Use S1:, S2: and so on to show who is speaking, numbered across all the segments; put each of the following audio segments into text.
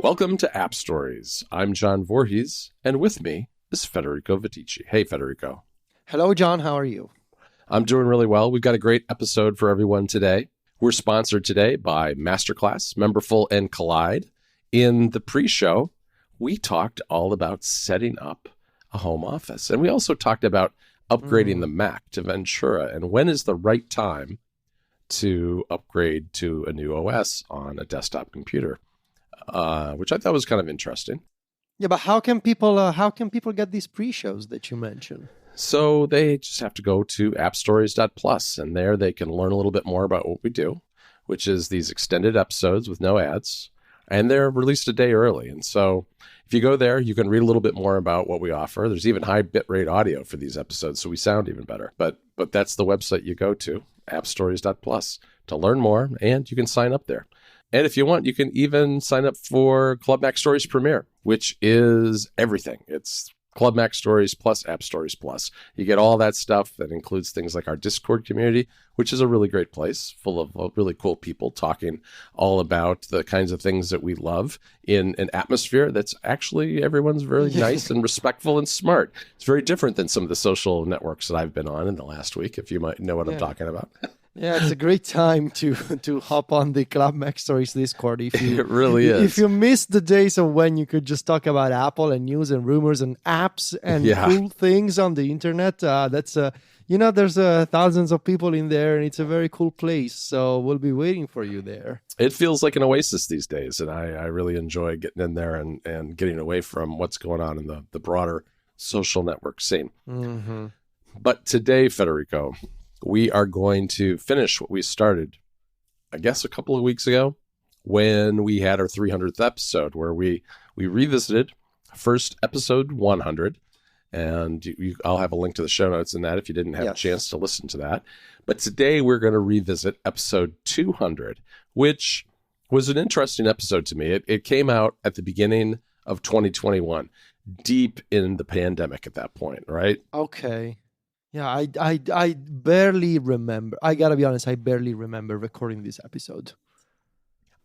S1: Welcome to App Stories. I'm John Voorhees, and with me is Federico Viticci. Hey, Federico.
S2: Hello, John. How are you?
S1: I'm doing really well. We've got a great episode for everyone today. We're sponsored today by Masterclass, Memberful, and Collide. In the pre-show, we talked all about setting up a home office, and we also talked about upgrading the Mac to Ventura, and when is the right time to upgrade to a new OS on a desktop computer, which I thought was kind of interesting.
S2: Yeah, but how can people get these pre-shows that you mentioned?
S1: So they just have to go to appstories.plus, and there they can learn a little bit more about what we do, which is these extended episodes with no ads, and they're released a day early. And so if you go there, you can read a little bit more about what we offer. There's even high bitrate audio for these episodes, so we sound even better. But that's the website you go to, appstories.plus, to learn more, and you can sign up there. And if you want, you can even sign up for Club Mac Stories Premiere, which is everything. It's Club Mac Stories plus App Stories Plus. You get all that stuff that includes things like our Discord community, which is a really great place full of really cool people talking all about the kinds of things that we love in an atmosphere that's actually everyone's very nice and respectful and smart. It's very different than some of the social networks that I've been on in the last week, if you might know what I'm talking about.
S2: Yeah, it's a great time to hop on the Club Mac Stories Discord. It
S1: really is.
S2: If you miss the days of when you could just talk about Apple and news and rumors and apps and cool things on the internet, there's thousands of people in there, and it's a very cool place. So we'll be waiting for you there.
S1: It feels like an oasis these days, and I really enjoy getting in there and getting away from what's going on in the broader social network scene. Mm-hmm. But today, Federico, we are going to finish what we started, I guess, a couple of weeks ago when we had our 300th episode, where we revisited first episode 100. And I'll have a link to the show notes in that if you didn't have a chance to listen to that. But today we're going to revisit episode 200, which was an interesting episode to me. It came out at the beginning of 2021, deep in the pandemic at that point, right?
S2: Okay. Yeah, I barely remember. I gotta be honest, I barely remember recording this episode.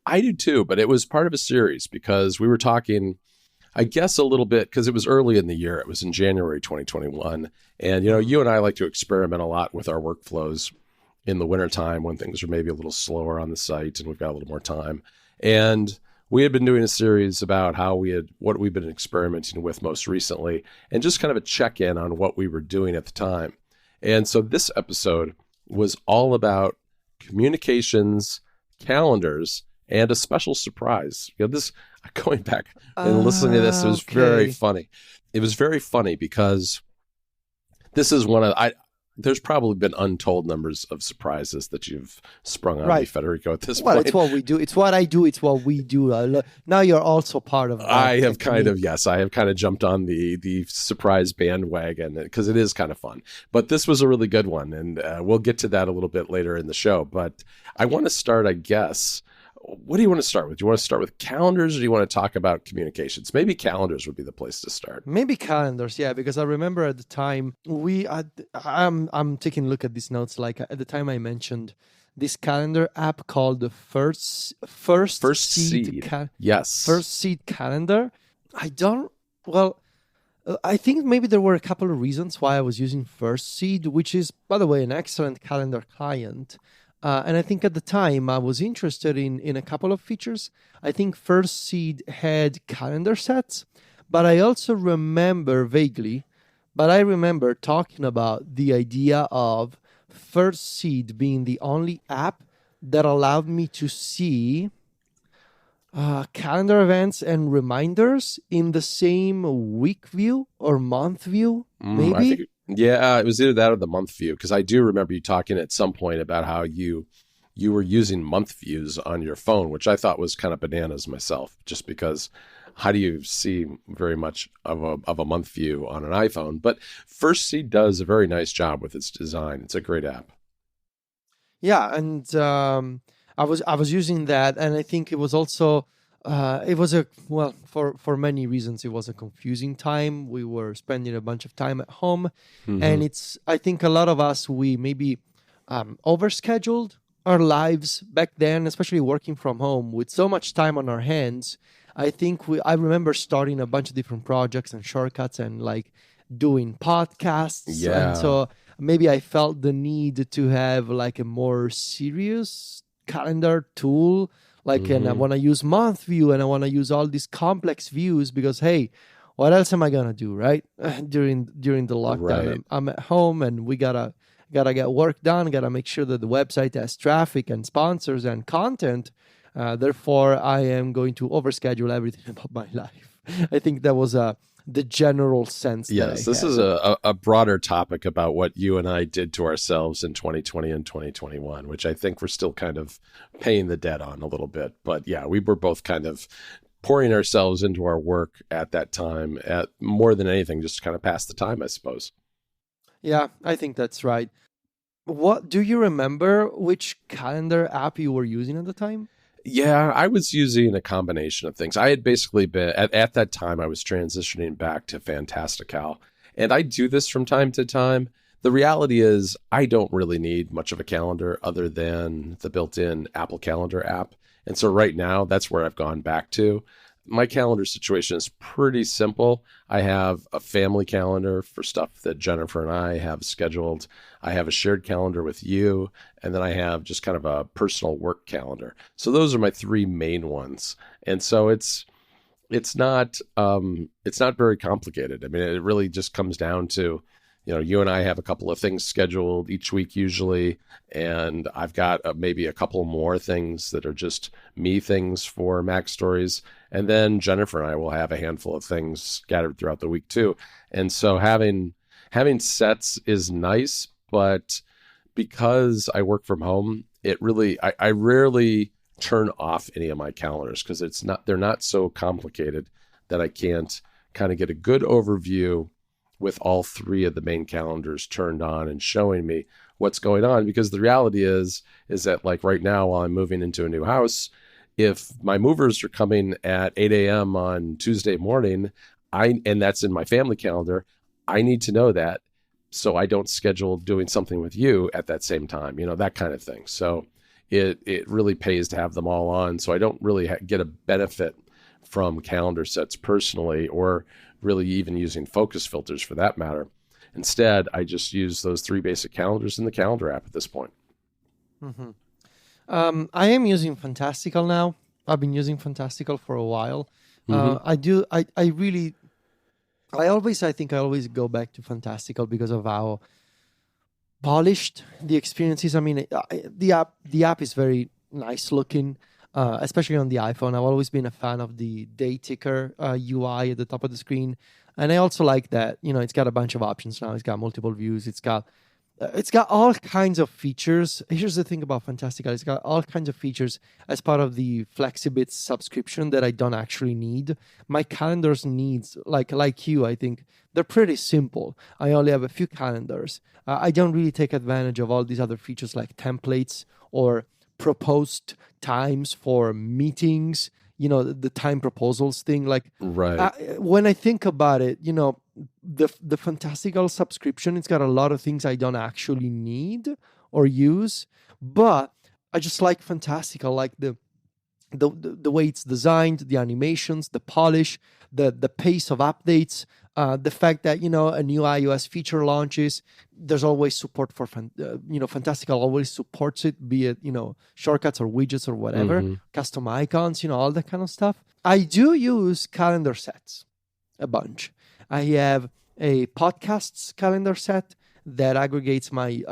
S1: I do too, but it was part of a series because we were talking, I guess, a little bit, because it was early in the year. It was in January 2021. And, you and I like to experiment a lot with our workflows in the wintertime when things are maybe a little slower on the site and we've got a little more time. And we had been doing a series about what we've been experimenting with most recently, and just kind of a check-in on what we were doing at the time. And so this episode was all about communications, calendars, and a special surprise. This, going back and listening to this, it was very funny. It was very funny because this is there's probably been untold numbers of surprises that you've sprung on me, Federico, at this point.
S2: Well, it's what we do. It's what I do. It's what we do. Now you're also part of that.
S1: I have kind of jumped on the surprise bandwagon because it is kind of fun. But this was a really good one, and we'll get to that a little bit later in the show. But I want to start, I guess. What do you want to start with? Do you want to start with calendars, or do you want to talk about communications? Maybe calendars would be the place to start.
S2: Maybe calendars, yeah, because I remember at the time I'm taking a look at these notes. Like at the time I mentioned this calendar app called the First Seed.
S1: Yes.
S2: First Seed calendar. I think maybe there were a couple of reasons why I was using First Seed, which is, by the way, an excellent calendar client. And I think at the time I was interested in a couple of features. I think First Seed had calendar sets, but I also remember vaguely, talking about the idea of First Seed being the only app that allowed me to see calendar events and reminders in the same week view or month view, maybe?
S1: Yeah, it was either that or the month view, because I do remember you talking at some point about how you were using month views on your phone, which I thought was kind of bananas myself, just because how do you see very much of a month view on an iPhone? But First Seed does a very nice job with its design. It's a great app.
S2: Yeah, and I was using that, and I think it was also for many reasons it was a confusing time. We were spending a bunch of time at home, and I think a lot of us, we maybe overscheduled our lives back then, especially working from home with so much time on our hands. I think I remember starting a bunch of different projects and shortcuts and like doing podcasts. And
S1: Yeah.
S2: so maybe I felt the need to have like a more serious calendar tool. Like, and I
S1: Hmm.
S2: want to use month view and I want to use all these complex views because, hey, what else am I gonna do, right? During the lockdown,
S1: Right.
S2: I'm at home and we gotta get work done. Gotta make sure that the website has traffic and sponsors and content. Therefore, I am going to overschedule everything about my life. I think that was the general sense that I
S1: Yes, this is
S2: had.
S1: a broader topic about what you and I did to ourselves in 2020 and 2021, which I think we're still kind of paying the debt on a little bit. But yeah, we were both kind of pouring ourselves into our work at that time, at more than anything, just to kind of pass the time, I suppose.
S2: Yeah, I think that's right. What do you remember? Which calendar app you were using at the time?
S1: Yeah, I was using a combination of things. I had basically been at that time I was transitioning back to Fantastical. And I do this from time to time. The reality is I don't really need much of a calendar other than the built-in Apple Calendar app. And so right now that's where I've gone back to. My calendar situation is pretty simple. I have a family calendar for stuff that Jennifer and I have scheduled. I have a shared calendar with you, and then I have just kind of a personal work calendar. So those are my three main ones. And so it's not very complicated. I mean, it really just comes down to, you and I have a couple of things scheduled each week usually, and I've got maybe a couple more things that are just me things for Mac Stories, and then Jennifer and I will have a handful of things scattered throughout the week too. And so having sets is nice, but because I work from home, I rarely turn off any of my calendars because they're not so complicated that I can't kind of get a good overview with all three of the main calendars turned on and showing me what's going on. Because the reality is that like right now while I'm moving into a new house, if my movers are coming at 8 a.m. on Tuesday morning, and that's in my family calendar, I need to know that so I don't schedule doing something with you at that same time, that kind of thing. So it really pays to have them all on. So I don't really get a benefit from calendar sets personally, or really even using focus filters for that matter. Instead, I just use those three basic calendars in the calendar app at this point.
S2: Hmm. I am using Fantastical now. I've been using Fantastical for a while.
S1: Mm-hmm.
S2: I do. I really. I think I always go back to Fantastical because of how polished the experience is. I mean, the app is very nice looking, especially on the iPhone. I've always been a fan of the day ticker UI at the top of the screen, and I also like that it's got a bunch of options now. It's got multiple views. It's got all kinds of features. Here's the thing about Fantastical. It's got all kinds of features as part of the FlexiBits subscription that I don't actually need. My calendars needs, like you, I think, they're pretty simple. I only have a few calendars. I don't really take advantage of all these other features like templates or proposed times for meetings, the time proposals thing. Like,
S1: Right.
S2: when I think about it, the Fantastical subscription, it's got a lot of things I don't actually need or use, but I just like Fantastical, like the way it's designed, the animations, the polish, the pace of updates, the fact that a new iOS feature launches, there's always support for Fantastical always supports it, be it shortcuts or widgets or whatever,
S1: Mm-hmm.
S2: custom icons, all that kind of stuff. I do use calendar sets a bunch. I have a podcasts calendar set that aggregates my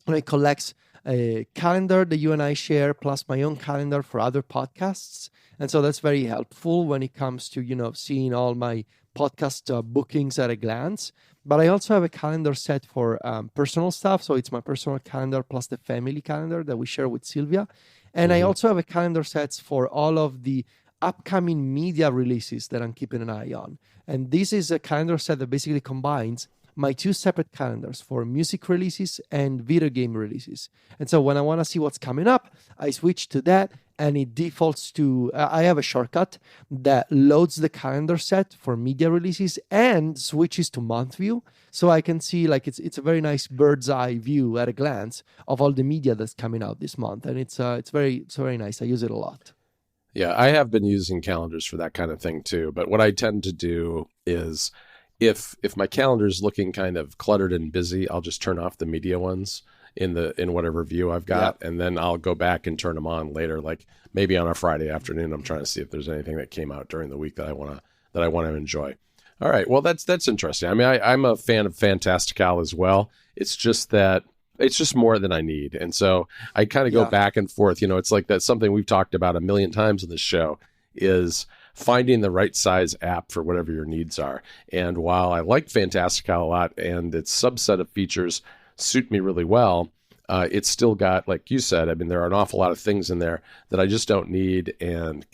S2: it collects a calendar that you and I share plus my own calendar for other podcasts. And so that's very helpful when it comes to, seeing all my podcast bookings at a glance. But I also have a calendar set for personal stuff. So it's my personal calendar plus the family calendar that we share with Sylvia. And I
S1: Mm-hmm.
S2: also have a calendar sets for all of the upcoming media releases that I'm keeping an eye on. And this is a calendar set that basically combines my two separate calendars for music releases and video game releases. And so when I want to see what's coming up, I switch to that and it defaults to, I have a shortcut that loads the calendar set for media releases and switches to month view. So I can see like it's a very nice bird's eye view at a glance of all the media that's coming out this month. And it's very nice. I use it a lot.
S1: Yeah, I have been using calendars for that kind of thing too. But what I tend to do is if my calendar is looking kind of cluttered and busy, I'll just turn off the media ones in whatever view I've
S2: Yeah.
S1: got, and then I'll go back and turn them on later, like maybe on a Friday afternoon. I'm trying to see if there's anything that came out during the week that I want to enjoy. All right, well that's interesting. I mean, I'm a fan of Fantastical as well. It's just that it's just more than I need, and so I kind of go
S2: Yeah.
S1: back and forth. You know, it's like that's something we've talked about a million times in this show is finding the right size app for whatever your needs are. And while I like Fantastical a lot and its subset of features suit me really well, it's still got, like you said, I mean, there are an awful lot of things in there that I just don't need, and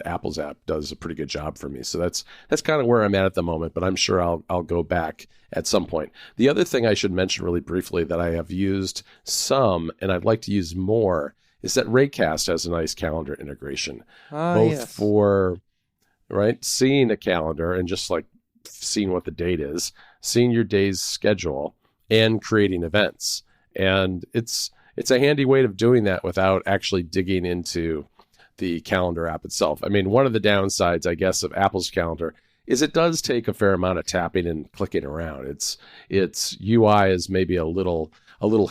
S1: Apple's app does a pretty good job for me. So that's kind of where I'm at the moment, but I'm sure I'll go back at some point. The other thing I should mention really briefly that I have used some and I'd like to use more is that Raycast has a nice calendar integration, both
S2: Yes.
S1: for seeing a calendar and just like seeing what the date is, seeing your day's schedule, and creating events. And it's a handy way of doing that without actually digging into the calendar app itself. I mean, one of the downsides, I guess, of Apple's calendar is it does take a fair amount of tapping and clicking around. Its UI is maybe a little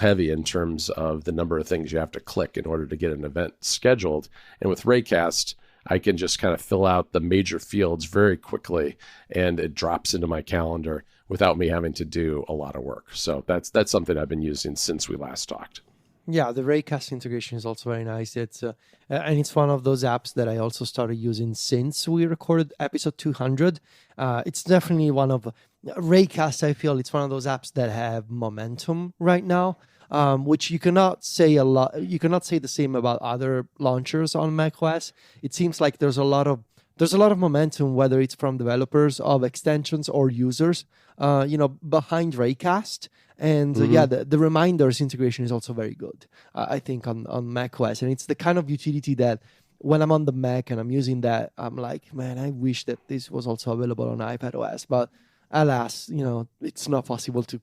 S1: heavy in terms of the number of things you have to click in order to get an event scheduled. And with Raycast, I can just kind of fill out the major fields very quickly, and it drops into my calendar without me having to do a lot of work. So that's something I've been using since we last talked.
S2: Yeah, the Raycast integration is also very nice. It's and it's one of those apps that I also started using since we recorded episode 200. It's definitely one of Raycast. I feel it's one of those apps that have momentum right now, which you cannot say a lot. You cannot say the same about other launchers on macOS. It seems like there's a lot of momentum, whether it's from developers of extensions or users, behind Raycast. And yeah, the reminders integration is also very good, I think, on macOS. And it's the kind of utility that when I'm on the Mac and I'm using that, I'm like, man, I wish that this was also available on iPadOS. But alas, it's not possible to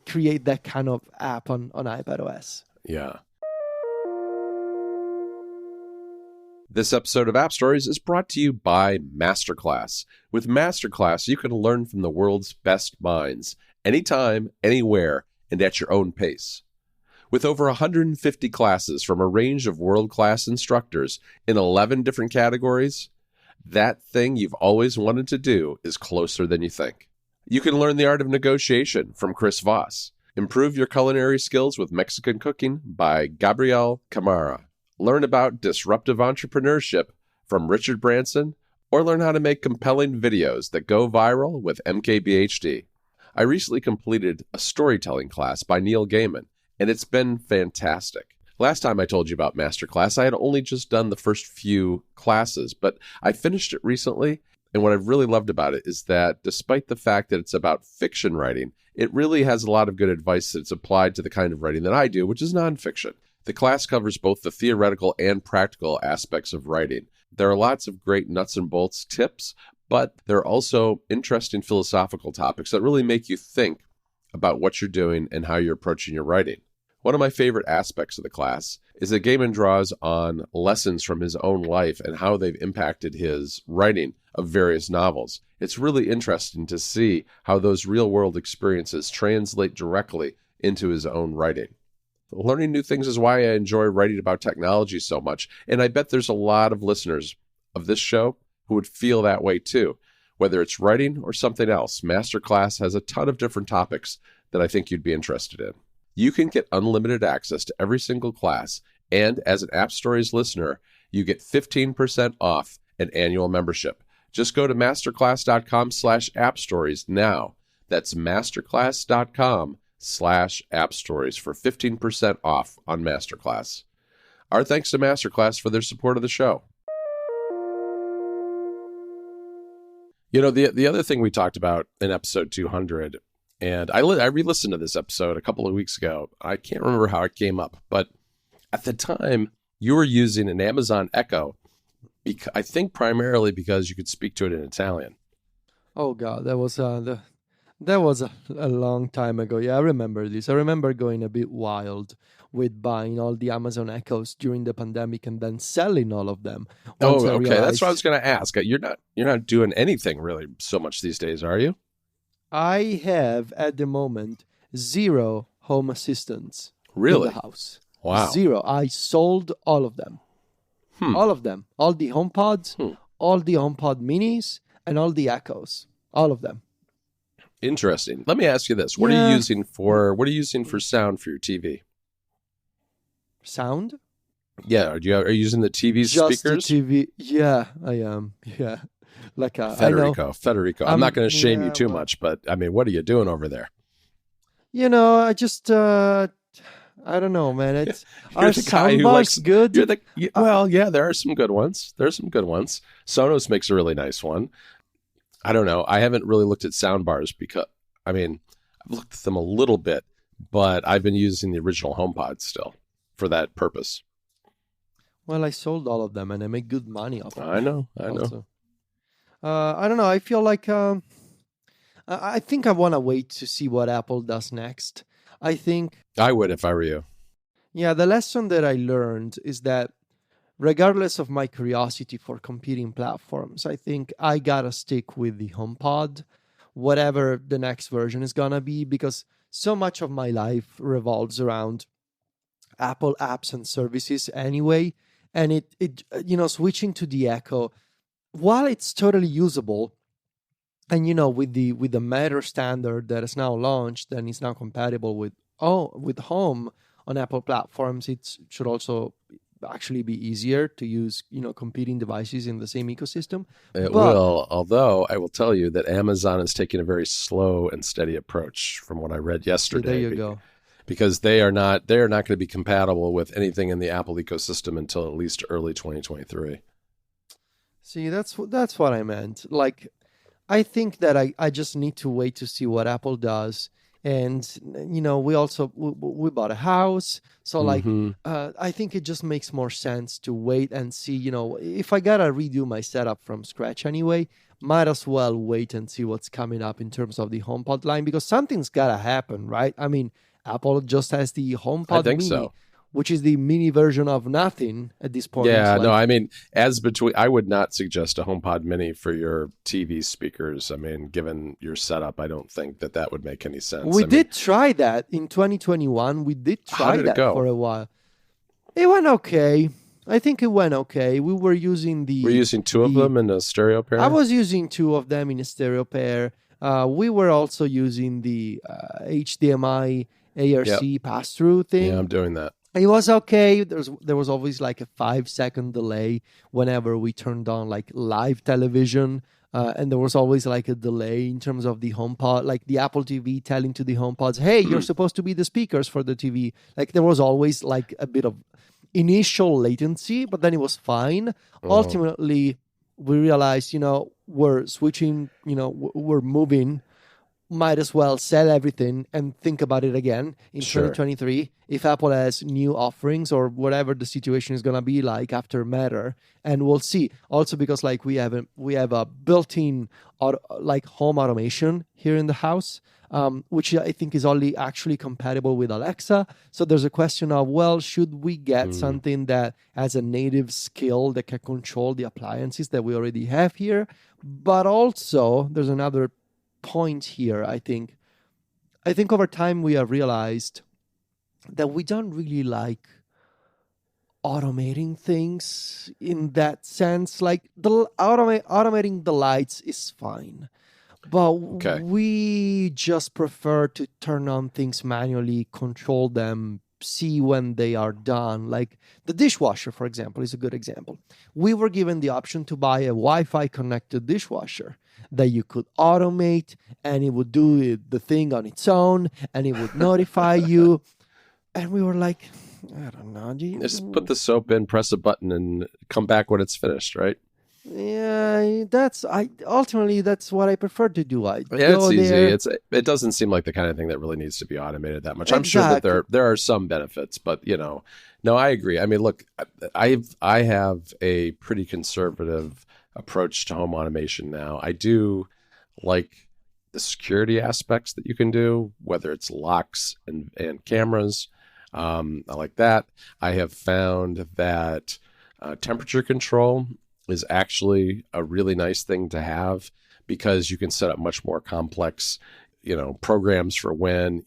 S2: create that kind of app on iPadOS.
S1: Yeah. This episode of App Stories is brought to you by Masterclass. With Masterclass, you can learn from the world's best minds, anytime, anywhere, and at your own pace. With over 150 classes from a range of world-class instructors in 11 different categories, that thing you've always wanted to do is closer than you think. You can learn the art of negotiation from Chris Voss. Improve your culinary skills with Mexican cooking by Gabriel Camara. Learn about disruptive entrepreneurship from Richard Branson, or learn how to make compelling videos that go viral with MKBHD. I recently completed a storytelling class by Neil Gaiman, and it's been fantastic. Last time I told you about Masterclass, I had only just done the first few classes, but I finished it recently, and what I've really loved about it is that despite the fact that it's about fiction writing, it really has a lot of good advice that's applied to the kind of writing that I do, which is nonfiction. The class covers both the theoretical and practical aspects of writing. There are lots of great nuts and bolts tips, but there are also interesting philosophical topics that really make you think about what you're doing and how you're approaching your writing. One of my favorite aspects of the class is that Gaiman draws on lessons from his own life and how they've impacted his writing of various novels. It's really interesting to see how those real-world experiences translate directly into his own writing. Learning new things is why I enjoy writing about technology so much, and I bet there's a lot of listeners of this show who would feel that way too. Whether it's writing or something else, Masterclass has a ton of different topics that I think you'd be interested in. You can get unlimited access to every single class, and as an App Stories listener, you get 15% off an annual membership. Just go to masterclass.com/appstories now. That's masterclass.com/appstories for 15% off on Masterclass. Our thanks to Masterclass for their support of the show. You know, the other thing we talked about in episode 200, and I re-listened to this episode a couple of weeks ago. I can't remember how it came up, but at the time, you were using an Amazon Echo, I think primarily because you could speak to it in Italian.
S2: Oh God, that was That was a long time ago. Yeah, I remember this. I remember going a bit wild with buying all the Amazon Echoes during the pandemic and then selling all of them once
S1: Oh,
S2: I
S1: okay. That's what I was
S2: realized
S1: going to ask. You're not doing anything really so much these days, are you?
S2: I have at the moment zero home assistants in the
S1: Really?
S2: house.
S1: Wow.
S2: Zero. I sold all of them.
S1: Hmm.
S2: All of them. All the HomePods,
S1: Hmm.
S2: all the HomePod minis, and all the Echoes. All of them.
S1: Interesting. Let me ask you this:
S2: Yeah.
S1: what are you using for sound for your TV?
S2: Sound?
S1: Yeah, are you using the TV
S2: Just the
S1: speakers?
S2: TV. Yeah, I am. Yeah. Like I know.
S1: Federico. I'm not going to shame you
S2: Yeah,
S1: too
S2: well,
S1: much, but I mean, what are you doing over there?
S2: I just I don't know, man. It's
S1: You're
S2: our
S1: the guy
S2: sound
S1: who
S2: bar's
S1: likes. You're
S2: good. Uh,
S1: well, yeah. There are some good ones. There's some good ones. Sonos makes a really nice one. I don't know. I haven't really looked at sound bars because I mean, I've looked at them a little bit, but I've been using the original HomePod still for that purpose.
S2: well, I sold all of them and I make good money off of
S1: I
S2: them.
S1: know. I know.
S2: Also, I don't know. I feel like I think I want to wait to see what Apple does next. I think,
S1: I would if I were you.
S2: yeah, the lesson that I learned is that regardless of my curiosity for competing platforms, I think I gotta stick with the HomePod, whatever the next version is gonna be, because so much of my life revolves around Apple apps and services anyway. And switching to the Echo, while it's totally usable, and with the Matter standard that is now launched and is now compatible with Home on Apple platforms, it should also actually be easier to use competing devices in the same ecosystem.
S1: It
S2: But
S1: will, although I will tell you that Amazon is taking a very slow and steady approach from what I read
S2: see, there
S1: yesterday
S2: you go.
S1: because they are not going to be compatible with anything in the Apple ecosystem until at least early 2023.
S2: See, that's what I meant. Like, I think that I just need to wait to see what Apple does. And we also we bought a house, so like
S1: Mm-hmm.
S2: I think it just makes more sense to wait and see. If I gotta redo my setup from scratch anyway, might as well wait and see what's coming up in terms of the HomePod line, because something's gotta happen, right? I mean, Apple just has the
S1: I
S2: HomePod
S1: think
S2: Mini,
S1: so.
S2: which is the mini version of nothing at this point.
S1: Yeah, no,
S2: Like,
S1: I mean, I would not suggest a HomePod Mini for your TV speakers. I mean, given your setup, I don't think that would make any sense.
S2: we
S1: I mean,
S2: did try that in 2021. We did
S1: how
S2: try
S1: did it
S2: that for
S1: go?
S2: a while. It went okay. I think it went okay. We were using
S1: We're
S2: the
S1: using two of
S2: the.
S1: them in a stereo
S2: I
S1: pair.
S2: was using two of them in a stereo pair. We were also using the HDMI
S1: Yep.
S2: ARC pass through
S1: Yeah, I'm
S2: thing.
S1: doing that.
S2: It was okay. There was always like a 5 second delay whenever we turned on like live television. And there was always like a delay in terms of the HomePod, like the Apple TV telling to the HomePods, "Hey, you're supposed to be the speakers for the TV." Like there was always like a bit of initial latency, but then it was fine.
S1: Oh,
S2: Ultimately, we realized, we're switching, we're moving, might as well sell everything and think about it again in
S1: sure.
S2: 2023 if Apple has new offerings or whatever the situation is going to be like after Matter. And we'll see. Also because like we have a built-in like home automation here in the house, which I think is only actually compatible with Alexa. So there's a question of, well, should we get
S1: Mm,
S2: something that has a native skill that can control the appliances that we already have here? But also there's another point here. I think over time we have realized that we don't really like automating things in that sense. Like automating the lights is fine, but
S1: okay.
S2: we just prefer to turn on things manually, control them, see when they are done. Like the dishwasher, for example, is a good example. We were given the option to buy a Wi-Fi connected dishwasher that you could automate, and it would do the thing on its own, and it would notify you. And we were like, I don't know.
S1: Just put the soap in, press a button, and come back when it's finished, right?
S2: Yeah, that's what I prefer to do. I
S1: Yeah, it's
S2: go
S1: easy.
S2: there.
S1: It doesn't seem like the kind of thing that really needs to be automated that much. I'm sure that
S2: Exactly.
S1: there are some benefits, but no, I agree. I mean, look, I have a pretty conservative approach to home automation now. I do like the security aspects that you can do, whether it's locks and cameras. I like that. I have found that temperature control is actually a really nice thing to have because you can set up much more complex, programs for when,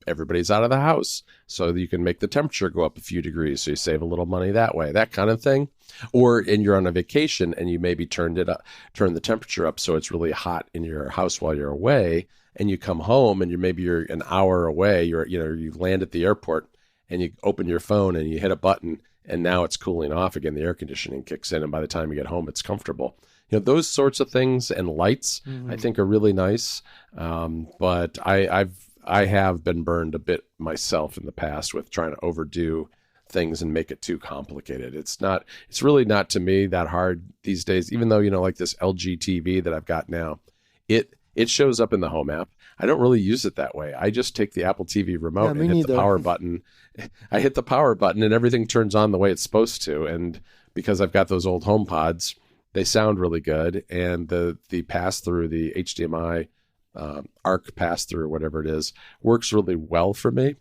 S1: everybody's out of the house. So you can make the temperature go up a few degrees. So you save a little money that way, that kind of thing. And you're on a vacation and you maybe turn the temperature up so it's really hot in your house while you're away. And you come home and you're an hour away. You land at the airport and you open your phone and you hit a button and now it's cooling off again. The air conditioning kicks in and by the time you get home, it's comfortable. Those sorts of things and lights, I think are really nice. But I have been burned a bit myself in the past with trying to overdo things and make it too complicated. It's really not to me that hard these days, even though, like this LG TV that I've got now, it shows up in the home app. I don't really use it that way. I just take the Apple TV remote and hit the power button. I hit the power button and everything turns on the way it's supposed to. And because I've got those old HomePods, they sound really good, and the pass-through, the HDMI ARC pass-through, whatever it is, works really well for me,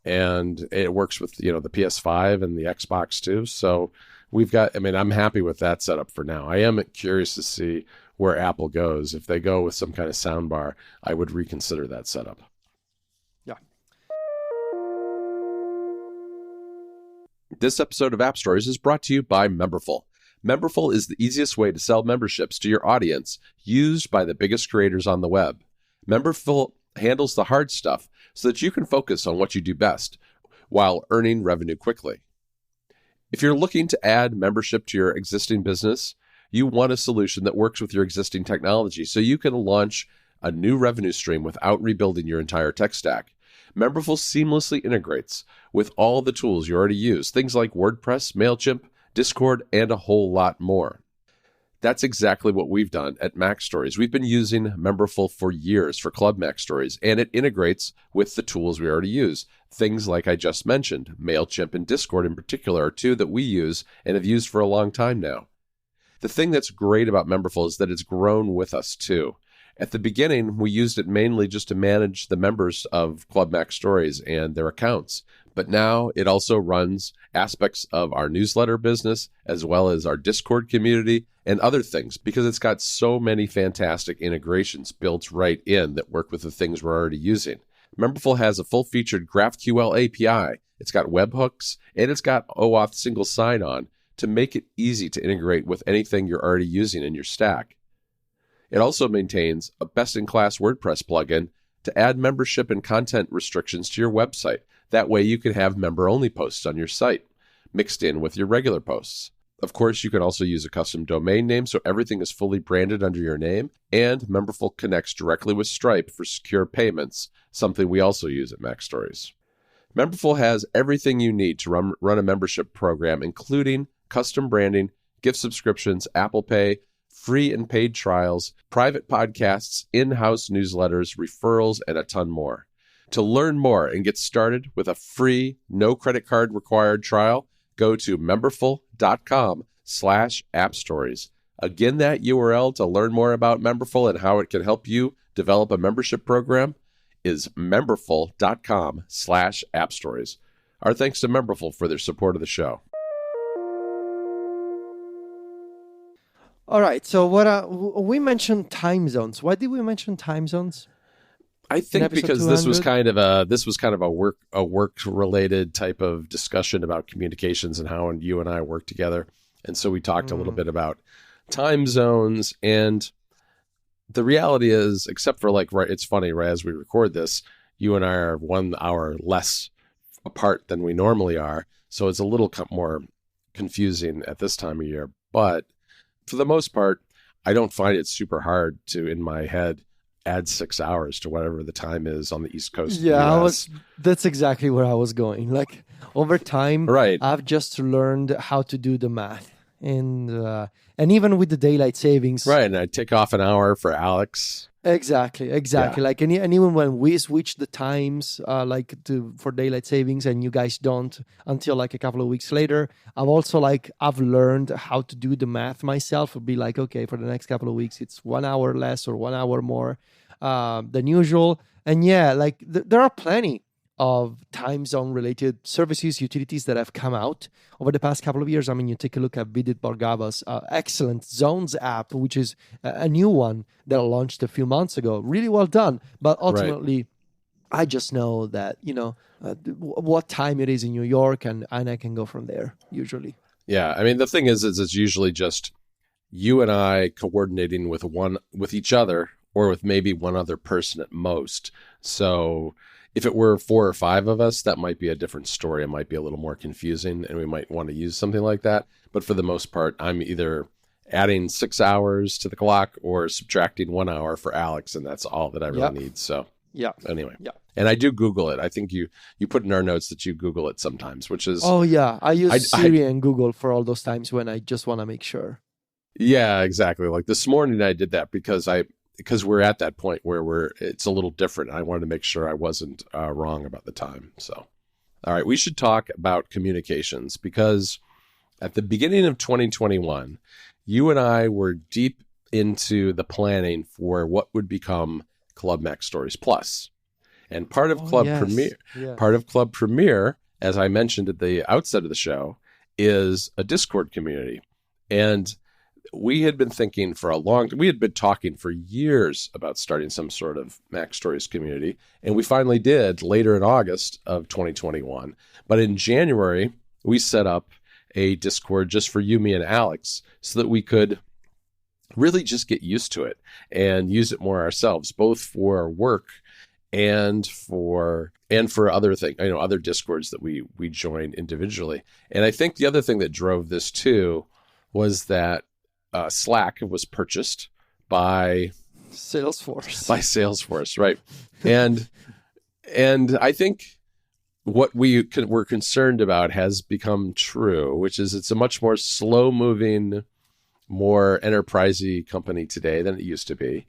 S1: and it works with the PS5 and the Xbox too. So I'm happy with that setup for now. I am curious to see where Apple goes. If they go with some kind of soundbar, I would reconsider that setup.
S2: Yeah.
S1: This episode of App Stories is brought to you by Memberful. Memberful is the easiest way to sell memberships to your audience, used by the biggest creators on the web. Memberful handles the hard stuff so that you can focus on what you do best while earning revenue quickly. If you're looking to add membership to your existing business, you want a solution that works with your existing technology so you can launch a new revenue stream without rebuilding your entire tech stack. Memberful seamlessly integrates with all the tools you already use, things like WordPress, MailChimp, Discord, and a whole lot more. That's exactly what we've done at Mac Stories. We've been using Memberful for years for Club Mac Stories, and it integrates with the tools we already use. Things like I just mentioned, MailChimp and Discord in particular are two that we use and have used for a long time now. The thing that's great about Memberful is that it's grown with us too. At the beginning, we used it mainly just to manage the members of Club Mac Stories and their accounts. But now it also runs aspects of our newsletter business as well as our Discord community and other things because it's got so many fantastic integrations built right in that work with the things we're already using. Memberful has a full-featured GraphQL API. It's got webhooks and it's got OAuth single sign-on to make it easy to integrate with anything you're already using in your stack. It also maintains a best-in-class WordPress plugin to add membership and content restrictions to your website. That way you can have member-only posts on your site, mixed in with your regular posts. Of course, you can also use a custom domain name so everything is fully branded under your name, and Memberful connects directly with Stripe for secure payments, something we also use at Mac Stories. Memberful has everything you need to run a membership program, including custom branding, gift subscriptions, Apple Pay, free and paid trials, private podcasts, in-house newsletters, referrals, and a ton more. To learn more and get started with a free, no credit card required trial, go to memberful.com/appstories. Again, that URL to learn more about Memberful and how it can help you develop a membership program is memberful.com/appstories. Our thanks to Memberful for their support of the show.
S2: All right. So we mentioned time zones. Why did we mention time zones?
S1: I think because this was kind of a work related type of discussion about communications and how you and I work together. And so we talked a little bit about time zones, and the reality is, except for it's funny, right, as we record this, you and I are 1 hour less apart than we normally are. So it's a little more confusing at this time of year. But for the most part, I don't find it super hard to, in my head, add 6 hours to whatever the time is on the East Coast.
S2: Yeah,
S1: of the US.
S2: That's exactly where I was going. Over time,
S1: right.
S2: I've just learned how to do the math. And even with the daylight savings.
S1: Right, and I take off an hour for Alex.
S2: Exactly. Yeah. And even when we switch the times for daylight savings and you guys don't until a couple of weeks later, I've also I've learned how to do the math myself. It'll be okay, for the next couple of weeks it's 1 hour less or 1 hour more. than usual. And yeah, like there are plenty of time zone related services, utilities that have come out over the past couple of years. I mean, you take a look at Vidit Bhargava's excellent Zones app, which is a new one that launched a few months ago. Really well done. But ultimately, I just know that, what time it is in New York, and I can go from there usually.
S1: Yeah. I mean, the thing is it's usually just you and I coordinating with each other or with maybe one other person at most. So if it were 4 or 5 of us, that might be a different story. It might be a little more confusing and we might want to use something like that. But for the most part, I'm either adding 6 hours to the clock or subtracting 1 hour for Alex. And that's all that I really need. So anyway.
S2: Yeah.
S1: And I do Google it. I think you put in our notes that you Google it sometimes, which is...
S2: Oh, yeah. I use Siri and Google for all those times when I just want to make sure.
S1: Yeah, exactly. Like this morning I did that because we're at that point where it's a little different. I wanted to make sure I wasn't wrong about the time. So, all right, we should talk about Commuications because at the beginning of 2021, you and I were deep into the planning for what would become Club Mac Stories Plus. And part of Club Premiere, as I mentioned at the outset of the show, is a Discord community. And we had been thinking we had been talking for years about starting some sort of Mac Stories community. And we finally did later in August of 2021. But in January, we set up a Discord just for you, me, and Alex so that we could really just get used to it and use it more ourselves, both for work and for other things, other Discords that we join individually. And I think the other thing that drove this too was that Slack was purchased by Salesforce, right? And I think what we're concerned about has become true, which is it's a much more slow-moving, more enterprisey company today than it used to be.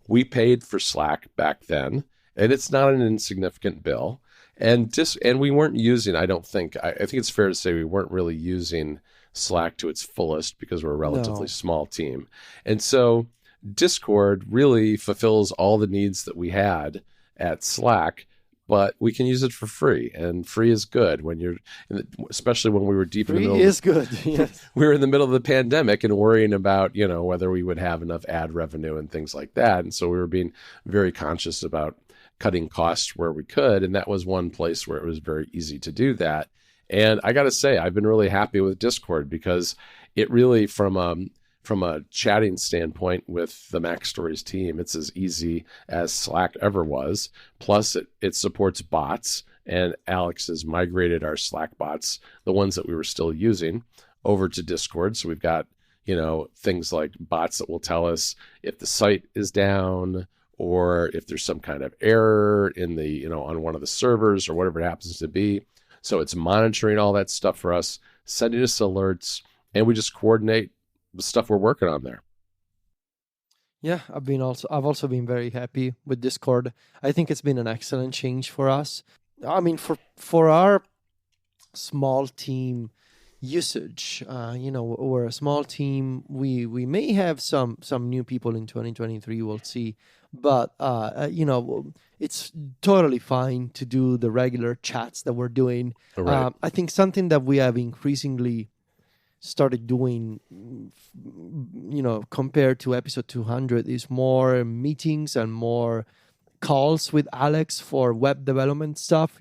S1: We paid for Slack back then, and it's not an insignificant bill. And we weren't using, I think it's fair to say we weren't really using Slack to its fullest because we're a relatively small team. And so Discord really fulfills all the needs that we had at Slack, but we can use it for free, and free is good especially when we were deep in the middle.
S2: Free is good. Yes.
S1: We were in the middle of the pandemic and worrying about, whether we would have enough ad revenue and things like that. And so we were being very conscious about cutting costs where we could. And that was one place where it was very easy to do that. And I got to say, I've been really happy with Discord because it really, from a chatting standpoint with the Mac Stories team, it's as easy as Slack ever was. Plus, it supports bots, and Alex has migrated our Slack bots, the ones that we were still using, over to Discord. So we've got, things like bots that will tell us if the site is down or if there's some kind of error in the, on one of the servers or whatever it happens to be. So it's monitoring all that stuff for us, sending us alerts, and we just coordinate the stuff we're working on there.
S2: Yeah, I've also been very happy with Discord. I think it's been an excellent change for us. I mean, for our small team usage, we're a small team. We may have some new people in 2023. We'll see. But, it's totally fine to do the regular chats that we're doing.
S1: Right.
S2: I think something that we have increasingly started doing, compared to episode 200 is more meetings and more calls with Alex for web development stuff.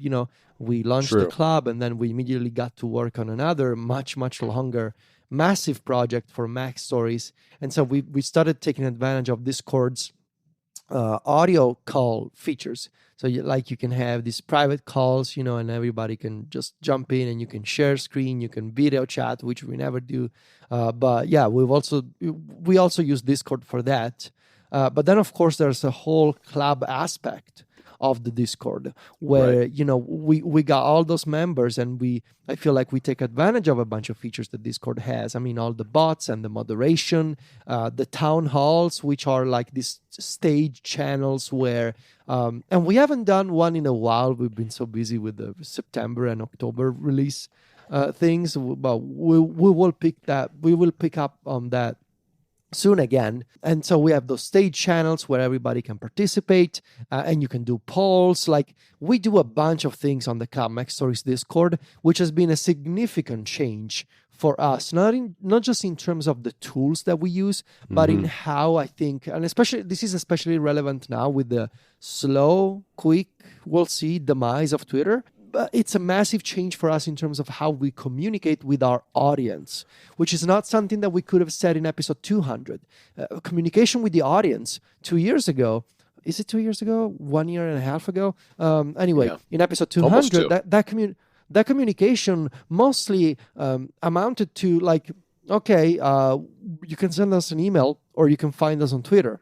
S2: We launched the club and then we immediately got to work on another much, much longer, massive project for Mac Stories. And so we started taking advantage of Discord's audio call features. So you can have these private calls, and everybody can just jump in and you can share screen, you can video chat, which we never do. But yeah, we also use Discord for that. But then of course there's a whole club aspect of the Discord where, we got all those members and I feel like we take advantage of a bunch of features that Discord has. I mean, all the bots and the moderation, the town halls, which are like these stage channels where, and we haven't done one in a while. We've been so busy with the September and October release things, but we will pick up on that soon again. And so we have those stage channels where everybody can participate, and you can do polls. Like, we do a bunch of things on the Club Mac Stories Discord, which has been a significant change for us, not just in terms of the tools that we use, but in how I think, and especially this is especially relevant now with the slow, quick, we'll see, demise of Twitter. But it's a massive change for us in terms of how we communicate with our audience, which is not something that we could have said in episode 200. Communication with the audience 2 years ago. Is it 2 years ago? 1 year and a half ago? Anyway, in episode 200, that communication mostly amounted to like, okay, you can send us an email or you can find us on Twitter.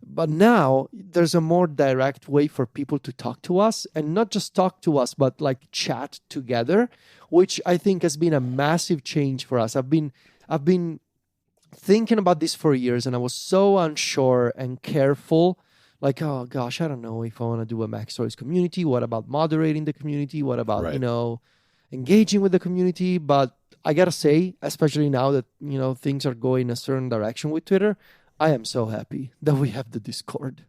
S2: But now there's a more direct way for people to talk to us, and not just talk to us, but like chat together, which I think has been a massive change for us. I've been thinking about this for years, and I was so unsure and careful. Like, oh gosh, I don't know if I want to do a Mac Stories community. What about moderating the community? What about, engaging with the community? But I gotta say, especially now that, things are going a certain direction with Twitter, I am so happy that we have the Discord.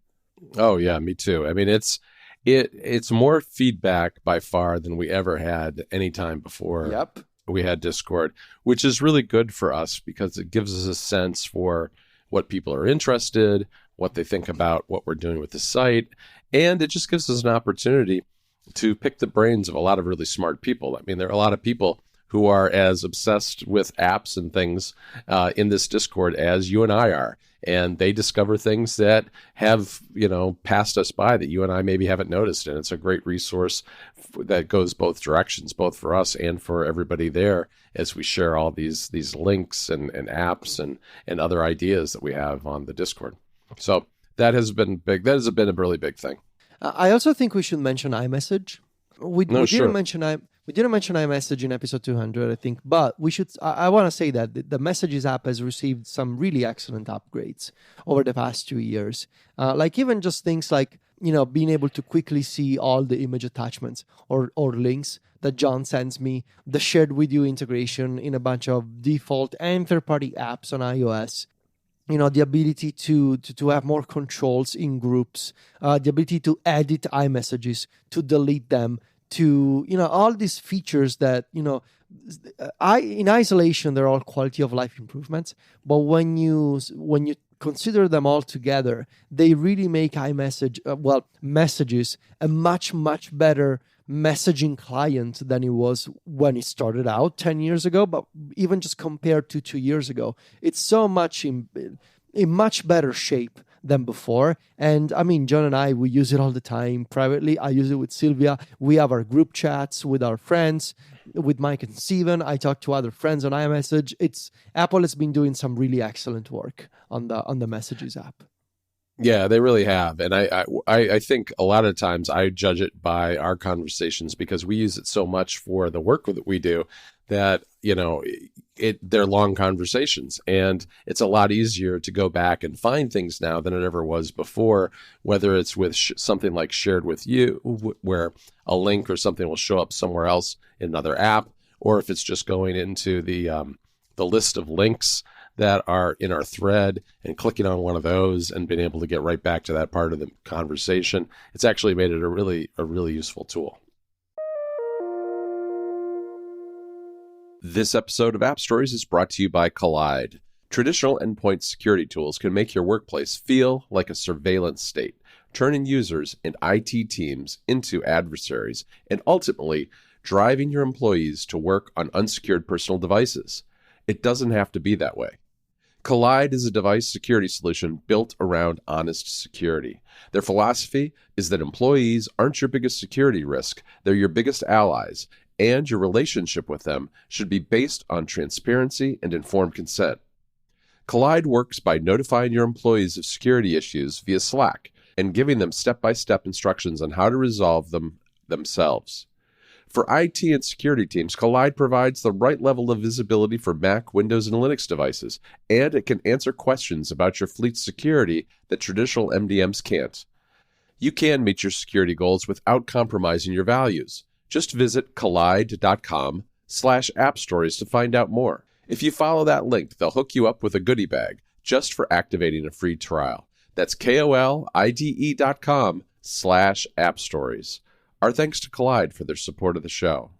S1: Oh yeah, me too. I mean, it's more feedback by far than we ever had any time before.
S2: Yep.
S1: We had Discord, which is really good for us because it gives us a sense for what people are interested, what they think about what we're doing with the site, and it just gives us an opportunity to pick the brains of a lot of really smart people. I mean, there are a lot of people who are as obsessed with apps and things in this Discord as you and I are. And they discover things that have, passed us by that you and I maybe haven't noticed. And it's a great resource that goes both directions, both for us and for everybody there, as we share all these links and apps and other ideas that we have on the Discord. So that has been big. That has been a really big thing.
S2: I also think we should mention iMessage. We didn't mention iMessage in episode 200, I think, but we should. I want to say that the Messages app has received some really excellent upgrades over the past 2 years. Like even just things like, being able to quickly see all the image attachments or links that John sends me, the shared video integration in a bunch of default and third-party apps on iOS. The ability to have more controls in groups, the ability to edit iMessages, to delete them, to, all these features that, in isolation, they're all quality of life improvements. But when you consider them all together, they really make Messages a much, much better messaging client than it was when it started out 10 years ago. But even just compared to 2 years ago, it's so much in much better shape than before. And I mean, John and I, we use it all the time privately. I use it with Sylvia. We have our group chats with our friends, with Mike and Steven. I talk to other friends on iMessage. Apple has been doing some really excellent work on the Messages app.
S1: Yeah, they really have. And I think a lot of times I judge it by our conversations because we use it so much for the work that we do that, they're long conversations. And it's a lot easier to go back and find things now than it ever was before, whether it's with something like Shared With You, where a link or something will show up somewhere else in another app, or if it's just going into the list of links that are in our thread and clicking on one of those and being able to get right back to that part of the conversation. It's actually made it a really useful tool. This episode of App Stories is brought to you by Collide. Traditional endpoint security tools can make your workplace feel like a surveillance state, turning users and IT teams into adversaries, and ultimately driving your employees to work on unsecured personal devices. It doesn't have to be that way. Collide is a device security solution built around honest security. Their philosophy is that employees aren't your biggest security risk, they're your biggest allies, and your relationship with them should be based on transparency and informed consent. Collide works by notifying your employees of security issues via Slack and giving them step-by-step instructions on how to resolve them themselves. For IT and security teams, Collide provides the right level of visibility for Mac, Windows, and Linux devices, and it can answer questions about your fleet's security that traditional MDMs can't. You can meet your security goals without compromising your values. Just visit collide.com/appstories to find out more. If you follow that link, they'll hook you up with a goodie bag. just for activating a free trial. That's KOLIDE.com/appstories. Our thanks to Collide for their support of the show.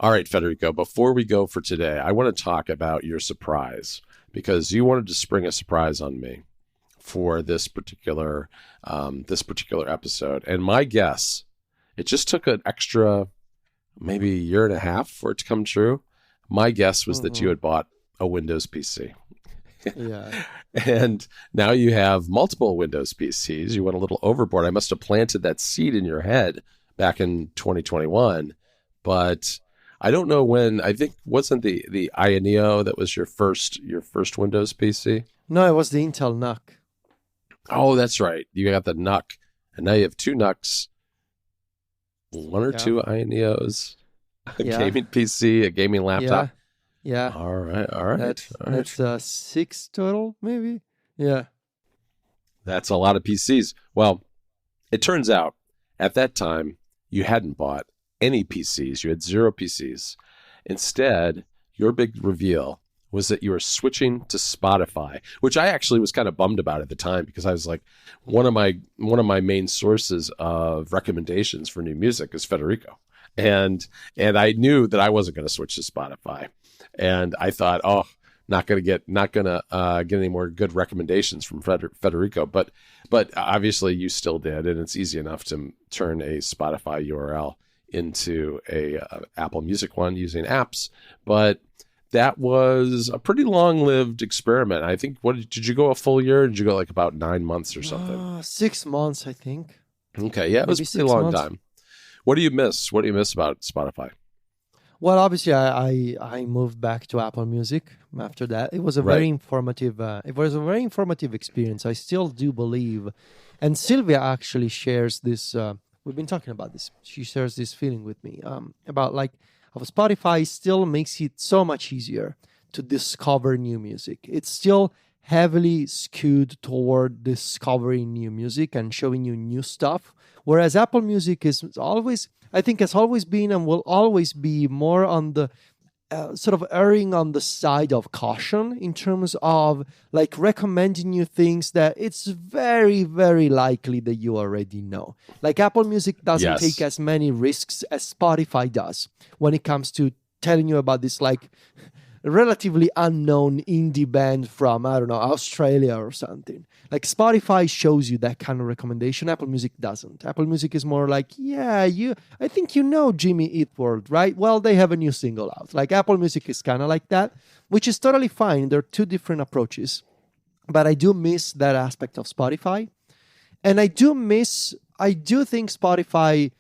S1: All right, Federico, before we go for today, I want to talk about your surprise, because you wanted to spring a surprise on me for this particular episode. And my guess, it just took an extra maybe a year and a half for it to come true. My guess was that you had bought a Windows PC.
S2: Yeah.
S1: And now you have multiple Windows PCs. You went a little overboard. I must have planted that seed in your head back in 2021. But I don't know when. I think, wasn't the Ioneo that was your first Windows PC?
S2: No, it was the Intel NUC.
S1: Oh, that's right. You got the NUC. And now you have two NUCs, one or two Ioneos, a gaming PC, a gaming laptop.
S2: Yeah.
S1: All right.
S2: That's 6 total, maybe. Yeah.
S1: That's a lot of PCs. Well, it turns out at that time you hadn't bought any PCs. You had 0 PCs. Instead, your big reveal was that you were switching to Spotify, which I actually was kind of bummed about at the time, because I was like, one of my main sources of recommendations for new music is Federico. And I knew that I wasn't going to switch to Spotify. And I thought, not going to get any more good recommendations from Federico. But obviously you still did, and it's easy enough to turn a Spotify URL into a Apple Music one using apps. But that was a pretty long-lived experiment. I think, did you go a full year? Or did you go like about 9 months or something?
S2: 6 months, I think.
S1: Okay, yeah, it was a pretty long time. What do you miss? What do you miss about Spotify?
S2: Well, obviously, I moved back to Apple Music after that. It was a very informative. It was a very informative experience. I still do believe, and Sylvia actually shares this. We've been talking about this. She shares this feeling with me about like how Spotify still makes it so much easier to discover new music. It's still heavily skewed toward discovering new music and showing you new stuff, whereas Apple Music is always, I think, has always been and will always be more on the sort of erring on the side of caution in terms of like recommending you things that it's very, very likely that you already know. Like Apple Music doesn't take as many risks as Spotify does when it comes to telling you about this like relatively unknown indie band from, I don't know, Australia or something. Like Spotify shows you that kind of recommendation. Apple Music doesn't. Apple Music is more like, I think you know Jimmy Eat World, right? Well, they have a new single out. Like Apple Music is kind of like that, which is totally fine. They're two different approaches. But I do miss that aspect of Spotify. And I do think Spotify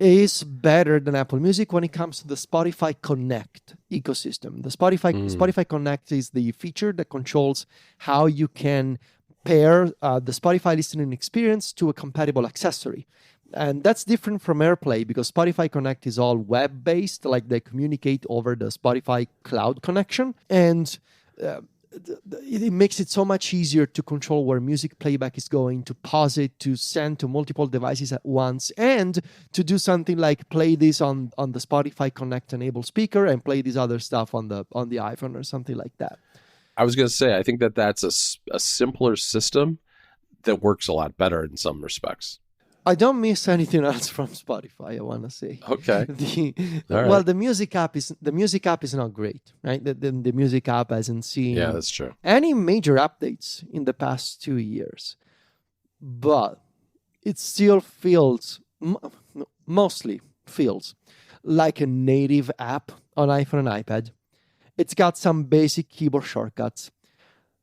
S2: is better than Apple Music when it comes to the Spotify Connect ecosystem. The Spotify Connect is the feature that controls how you can pair the Spotify listening experience to a compatible accessory. And that's different from AirPlay because Spotify Connect is all web-based, like they communicate over the Spotify cloud connection. And it makes it so much easier to control where music playback is going, to pause it, to send to multiple devices at once, and to do something like play this on the Spotify Connect enabled speaker and play this other stuff on the iPhone or something like that.
S1: I was going to say, I think that's a simpler system that works a lot better in some respects.
S2: I don't miss anything else from Spotify, I want to say.
S1: Okay.
S2: Well, the music app is not great, right? The music app hasn't seen
S1: that's true.
S2: any major updates in the past 2 years. But it still mostly feels like a native app on iPhone and iPad. It's got some basic keyboard shortcuts.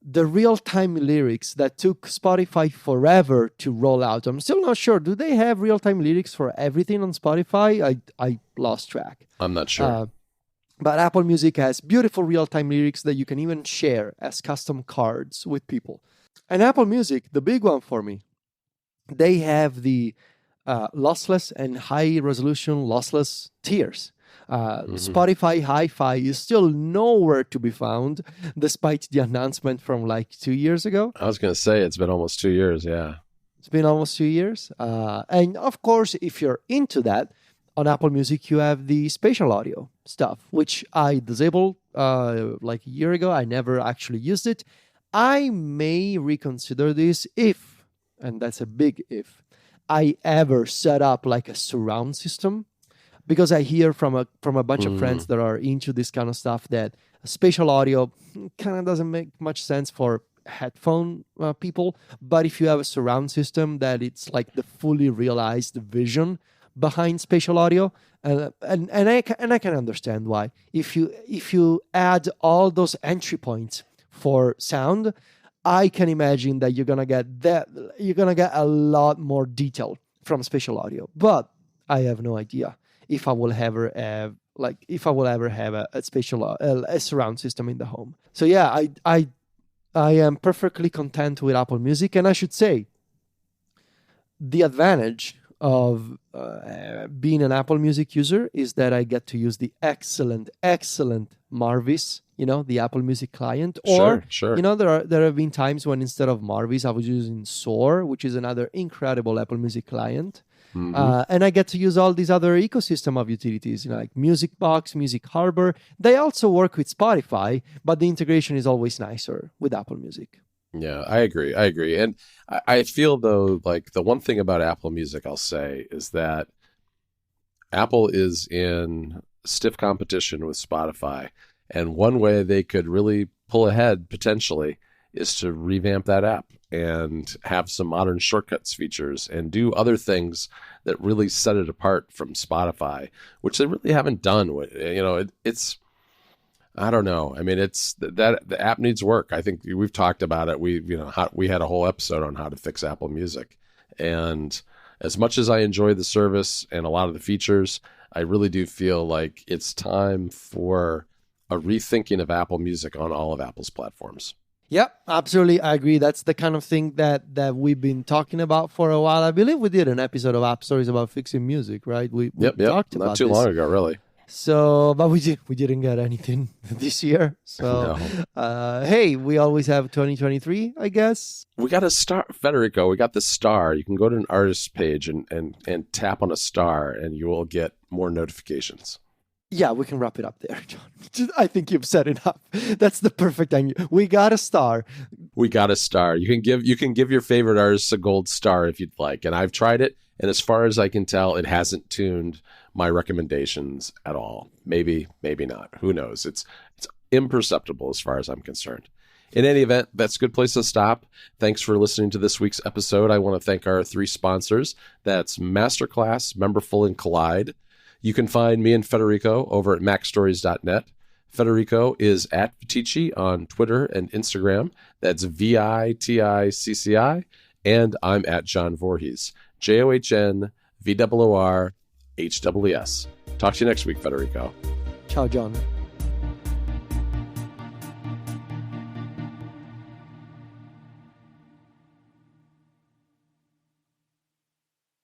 S2: The real-time lyrics that took Spotify forever to roll out. I'm still not sure. Do they have real-time lyrics for everything on Spotify? I lost track.
S1: I'm not sure.
S2: But Apple Music has beautiful real-time lyrics that you can even share as custom cards with people. And Apple Music, the big one for me, they have the lossless and high-resolution lossless tiers. Spotify Hi-Fi is still nowhere to be found, despite the announcement from like 2 years ago.
S1: I was going to say, it's been almost 2 years, yeah.
S2: It's been almost 2 years. And of course, if you're into that, on Apple Music, you have the spatial audio stuff, which I disabled like a year ago. I never actually used it. I may reconsider this if, and that's a big if, I ever set up like a surround system, because I hear from a bunch of friends that are into this kind of stuff that spatial audio kind of doesn't make much sense for headphone people. But if you have a surround system that it's like the fully realized vision behind spatial audio, and I can understand why. If you add all those entry points for sound, I can imagine that you're gonna get a lot more detail from spatial audio. But I have no idea if I will ever have a spatial a surround system in the home. So yeah, I am perfectly content with Apple Music, and I should say the advantage of being an Apple Music user is that I get to use the excellent Marvis, the Apple Music client. Or,
S1: sure.
S2: There have been times when instead of Marvis, I was using Soar, which is another incredible Apple Music client. And I get to use all these other ecosystem of utilities, like Music Box, Music Harbor. They also work with Spotify, but the integration is always nicer with Apple Music.
S1: Yeah, I agree. And I feel, though, like the one thing about Apple Music I'll say is that Apple is in stiff competition with Spotify. And one way they could really pull ahead potentially is to revamp that app and have some modern shortcuts features and do other things that really set it apart from Spotify, which they really haven't done. It's I don't know. I mean, it's that the app needs work. I think we've talked about it. We had a whole episode on how to fix Apple Music. And as much as I enjoy the service and a lot of the features, I really do feel like it's time for a rethinking of Apple Music on all of Apple's platforms.
S2: Yep, absolutely. I agree. That's the kind of thing that we've been talking about for a while. I believe we did an episode of App Stories about fixing music, right? We talked about
S1: not too long ago, really.
S2: So, but we didn't get anything this year. So, no. Hey, we always have 2023, I guess.
S1: We got a star, Federico. We got the star. You can go to an artist page and tap on a star, and you will get more notifications.
S2: Yeah, we can wrap it up there, John. I think you've said enough. That's the perfect time. We got a star.
S1: We got a star. You can give your favorite artist a gold star if you'd like. And I've tried it, and as far as I can tell, it hasn't tuned my recommendations at all. Maybe not. Who knows? It's imperceptible as far as I'm concerned. In any event, that's a good place to stop. Thanks for listening to this week's episode. I want to thank our 3 sponsors. That's Masterclass, Memberful, and Collide. You can find me and Federico over at macstories.net. Federico is at Viticci on Twitter and Instagram. That's VITICCI. And I'm at John Voorhees. JOHNVOORHWS. Talk to you next week, Federico.
S2: Ciao, John.